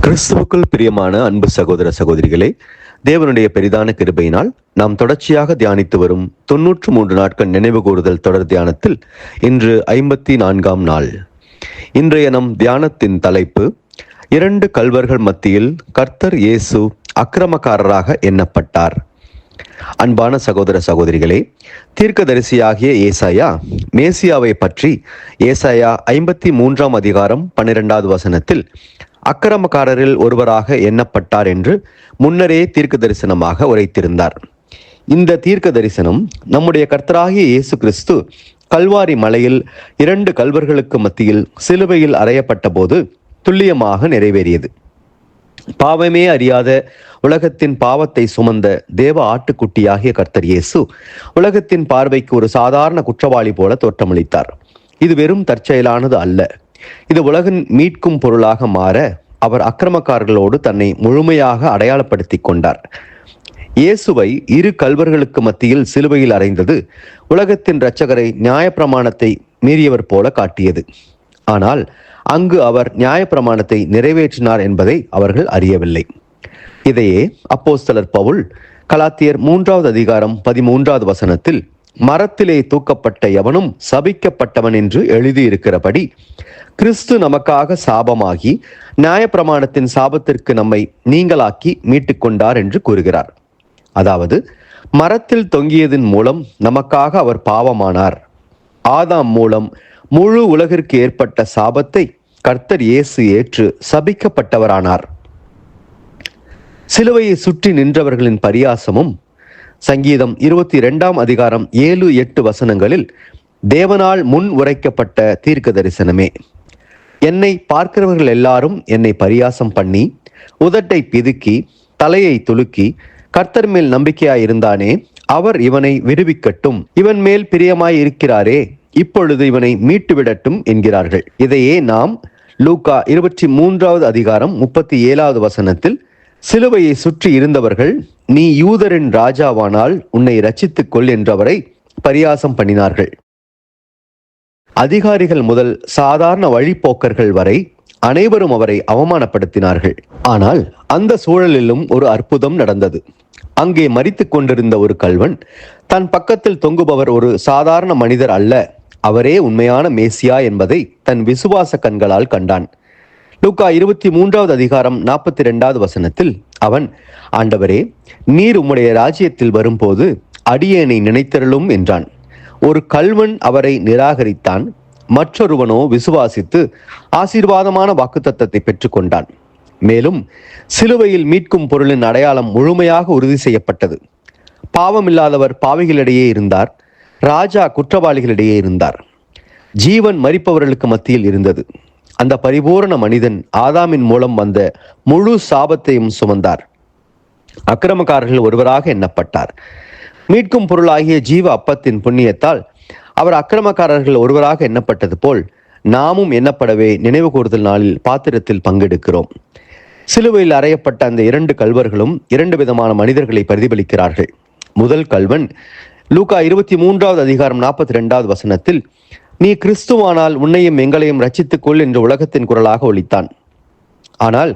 கிறிஸ்துவுக்குள் பிரியமான அன்பு சகோதர சகோதரிகளே, தேவனுடைய பெரிதான கிருபையினால் நாம் தொடர்ச்சியாக தியானித்து வரும் 93 நாட்கள் நினைவு கூறுதல் தொடர் தியானத்தில் இன்று 54ஆம் நாள். இன்றைய நம் தியானத்தின் தலைப்பு, 2 கள்வர்கள் மத்தியில் கர்த்தர் இயேசு அக்கிரமக்காரராக எண்ணப்பட்டார். அன்பான சகோதர சகோதரிகளே, தீர்க்கதரிசியாகிய ஏசாயா மேசியாவை பற்றி ஏசாயா 53ஆம் அதிகாரம் 12வது வசனத்தில் அக்கிரமக்காரரில் ஒருவராக எண்ணப்பட்டார் என்று முன்னரே தீர்க்க தரிசனமாக உரைத்திருந்தார். இந்த தீர்க்க தரிசனம் நம்முடைய கர்த்தராகிய இயேசு கிறிஸ்து கல்வாரி மலையில் 2 கள்வர்களுக்கு மத்தியில் சிலுவையில் அறையப்பட்ட போது துல்லியமாக நிறைவேறியது. பாவமே அறியாத உலகத்தின் பாவத்தை சுமந்த தேவ ஆட்டுக்குட்டியாகிய கர்த்தர் இயேசு உலகத்தின் பார்வைக்கு ஒரு சாதாரண குற்றவாளி போல தோற்றமளித்தார். இது வெறும் தற்செயலானது அல்ல. இது உலகின் மீட்கும் பொருளாக மாற அவர் அக்கிரமக்காரர்களோடு தன்னை முழுமையாக அடையாளப்படுத்தி கொண்டார். இயேசுவை 2 கள்வர்களுக்கு மத்தியில் சிலுவையில் அறைந்தது உலகத்தின் இரட்சகரை நியாயப்பிரமாணத்தை மீறியவர் போல காட்டியது. ஆனால் அங்கு அவர் நியாயப்பிரமாணத்தை நிறைவேற்றினார் என்பதை அவர்கள் அறியவில்லை. இதையே அப்போஸ்தலர் பவுல் கலாத்தியர் 3வது அதிகாரம் 13வது வசனத்தில், மரத்திலே தூக்கப்பட்ட எவனும் சபிக்கப்பட்டவன் என்று எழுதியிருக்கிறபடி கிறிஸ்து நமக்காக சாபமாகி நியாயப்பிரமாணத்தின் சாபத்திற்கு நம்மை நீங்களாக்கி மீட்டுக்கொண்டார் என்று கூறுகிறார். அதாவது, மரத்தில் தொங்கியதன் மூலம் நமக்காக அவர் பாவமானார். ஆதாம் மூலம் முழு உலகிற்கு ஏற்பட்ட சாபத்தை கர்த்தர் இயேசு ஏற்று சபிக்கப்பட்டவரானார். சிலுவையை சுற்றி நின்றவர்களின் பரியாசமும் சங்கீதம் 22ஆம் அதிகாரம் 7-8 வசனங்களில் தேவனால் முன் உரைக்கப்பட்ட தீர்க்க தரிசனமே. என்னை பார்க்கிறவர்கள் எல்லாரும் என்னை பரியாசம் பண்ணி உதட்டை பிதுக்கி தலையை துலுக்கி, கர்த்தர் மேல் நம்பிக்கையாய் இருந்தானே, அவர் இவனை விடுவிக்கட்டும், இவன் மேல் பிரியமாய் இருக்கிறாரே, இப்பொழுது இவனை மீட்டுவிடட்டும் என்கிறார்கள். இதையே நாம் லூக்கா 23வது அதிகாரம் 37வது வசனத்தில், சிலுவையை சுற்றி இருந்தவர்கள் நீ யூதரின் ராஜாவானால் உன்னை இரட்சித்துக் கொள் என்றவரை பரியாசம் பண்ணினார்கள். அதிகாரிகள் முதல் சாதாரண வழிப்போக்கர்கள் வரை அனைவரும் அவரை அவமானப்படுத்தினார்கள். ஆனால் அந்த சூழலிலும் ஒரு அற்புதம் நடந்தது. அங்கே மரித்துக் கொண்டிருந்த ஒரு கள்வன் தன் பக்கத்தில் தொங்குபவர் ஒரு சாதாரண மனிதர் அல்ல, அவரே உண்மையான மேசியா என்பதை தன் விசுவாச கண்களால் கண்டான். லூக்கா 23வது அதிகாரம் 42வது வசனத்தில் அவன், ஆண்டவரே, நீர் உம்முடைய ராஜ்யத்தில் வரும்போது அடியேனை நினைத்தருளும் என்றான். ஒரு கள்வன் அவரை நிராகரித்தான், மற்றொருவனோ விசுவாசித்து ஆசீர்வாதமான வாக்குத்தத்தத்தை பெற்றுக்கொண்டான். மேலும் சிலுவையில் மீட்கும் பொருளின் அடையாளம் முழுமையாக உறுதி செய்யப்பட்டது. பாவமில்லாதவர் பாவிகளிடையே இருந்தார், ராஜா குற்றவாளிகளிடையே இருந்தார், ஜீவன் மரிப்பவர்களுக்கு மத்தியில் இருந்தது. அந்த பரிபூரண மனிதன் ஆதாமின் மூலம் வந்த முழு சாபத்தையும் சுமந்தார். அக்கிரமக்காரர்கள் ஒருவராக எண்ணப்பட்டார். மீட்கும் பொருளாகிய ஜீவ அப்பத்தின் புண்ணியத்தால் அவர் அக்கிரமக்காரர்கள் ஒருவராக எண்ணப்பட்டது போல் நாமும் எண்ணப்படவே நினைவு கூறுதல் நாளில் பாத்திரத்தில் பங்கெடுக்கிறோம். சிலுவையில் அறையப்பட்ட அந்த 2 கள்வர்களும் 2 விதமான மனிதர்களை பிரதிபலிக்கிறார்கள். முதல் கள்வன் லூக்கா 23வது அதிகாரம் 42வது வசனத்தில், நீ கிறிஸ்துவானால் உன்னையும் எங்களையும் ரட்சித்துக் கொள் என்று உலகத்தின் குரலாக ஒலித்தான். ஆனால்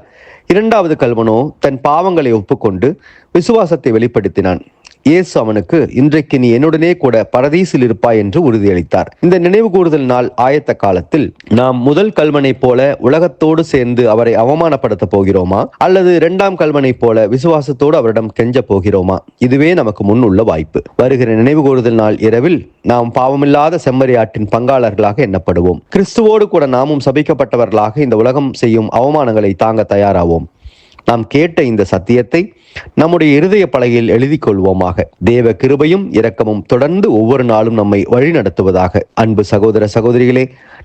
2வது கள்வனோ தன் பாவங்களை ஒப்புக்கொண்டு விசுவாசத்தை வெளிப்படுத்தினான். இயேசு அவனுக்கு, இன்றைக்கு நீ என்னுடனே கூட பரதீசில் இருப்பாய் என்று உறுதியளித்தார். இந்த நினைவு கூறுதல் நாள் ஆயத்த காலத்தில் நாம் முதல் கள்வனைப் போல உலகத்தோடு சேர்ந்து அவரை அவமானப்படுத்த போகிறோமா, அல்லது 2ஆம் கள்வனைப் போல விசுவாசத்தோடு அவரிடம் கெஞ்ச போகிறோமா? இதுவே நமக்கு முன் உள்ள வாய்ப்பு. வருகிற நினைவு கூறுதல் நாள் இரவில் நாம் பாவமில்லாத செம்மறியாட்டின் பங்காளர்களாக எண்ணப்படுவோம். கிறிஸ்துவோடு கூட நாமும் சபிக்கப்பட்டவர்களாக இந்த உலகம் செய்யும் அவமானங்களை தாங்க தயாராவோம். நாம் கேட்ட இந்த சத்தியத்தை நம்முடைய இருதய பலகையில் எழுதி கொள்வோமாக. தேவ கிருபையும் இரக்கமும் தொடர்ந்து ஒவ்வொரு நாளும் நம்மை வழி நடத்துவதாக. அன்பு சகோதர சகோதரிகளே,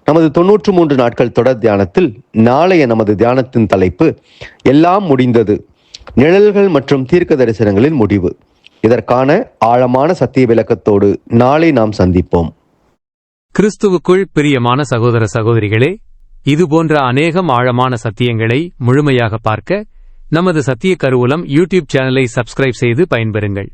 நமது 93 நாட்கள் தொடர் தியானத்தில் நாளைய நமது தியானத்தின் தலைப்பு, எல்லாம் முடிந்தது, நிழல்கள் மற்றும் தீர்க்க தரிசனங்களின் முடிவு. இதற்கான ஆழமான சத்திய விளக்கத்தோடு நாளை நாம் சந்திப்போம். கிறிஸ்துவுக்குள் பிரியமான சகோதர சகோதரிகளே, இதுபோன்ற அநேகம் ஆழமான சத்தியங்களை முழுமையாக பார்க்க நமது சத்திய கருவூலம் யூடியூப் சேனலை சப்ஸ்கிரைப் செய்து பயன்பெறுங்கள்.